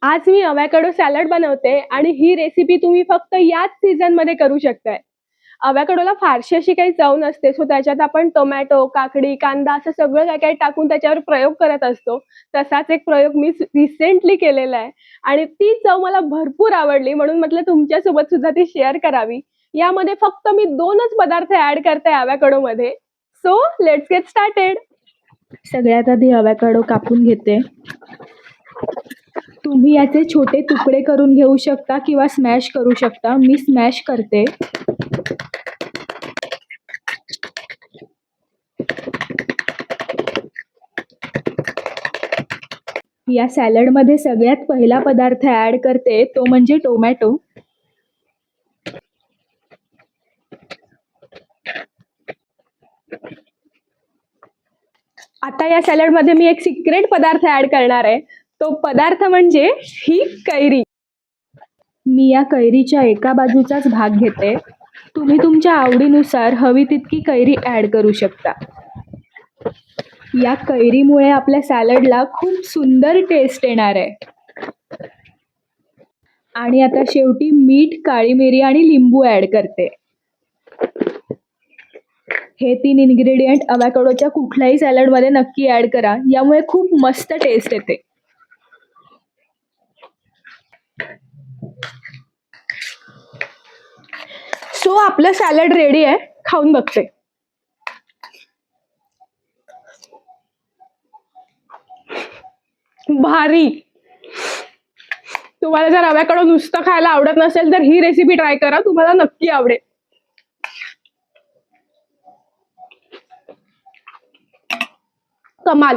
आज मी अवॅकॅडो सॅलड बनवते आणि ही रेसिपी तुम्ही फक्त याच सीझनमध्ये करू शकताय. अवॅकॅडोला फारशी अशी काही चव नसते, सो त्याच्यात आपण टोमॅटो, काकडी, कांदा असं सगळं काय काय टाकून त्याच्यावर प्रयोग करत असतो. तसाच एक प्रयोग मी रिसेंटली केलेला आहे आणि ती चव मला भरपूर आवडली, म्हणून म्हटलं तुमच्यासोबत सुद्धा ती शेअर करावी. यामध्ये फक्त मी 2च पदार्थ ॲड करते अवॅकॅडोमध्ये. So let's get started. सगळ्यात आधी अवॅकॅडो कापून घेते. तुम्ही याचे छोटे तुकडे करून घेऊ शकता किंवा स्मॅश करू शकता. मी स्मॅश करते. या सॅलडमध्ये सगळ्यात पहिला पदार्थ ॲड करते, तो म्हणजे टोमॅटो. आता या सॅलडमध्ये मी एक सिक्रेट पदार्थ ॲड करणार आहे. तो पदार्थ म्हणजे ही कैरी. मी या कैरीच्या एका बाजूचाच भाग घेते. तुम्ही तुमच्या आवडीनुसार हवी तितकी कैरी ॲड करू शकता. या कैरीमुळे आपल्या सॅलडला खूप सुंदर टेस्ट येणार आहे. आणि आता शेवटी मीठ, काळी मिरी आणि लिंबू ॲड करते. हे 3 इन्ग्रेडियंट अवॅकॅडोच्या कुठल्याही सॅलडमध्ये नक्की ॲड करा. यामुळे खूप मस्त टेस्ट येते. सो आपलं सॅलड रेडी आहे. खाऊन बघते. भारी. तुम्हाला जर अवॅकॅडो नुसतं खायला आवडत नसेल तर ही रेसिपी ट्राय करा, तुम्हाला नक्की आवडेल. कमाल.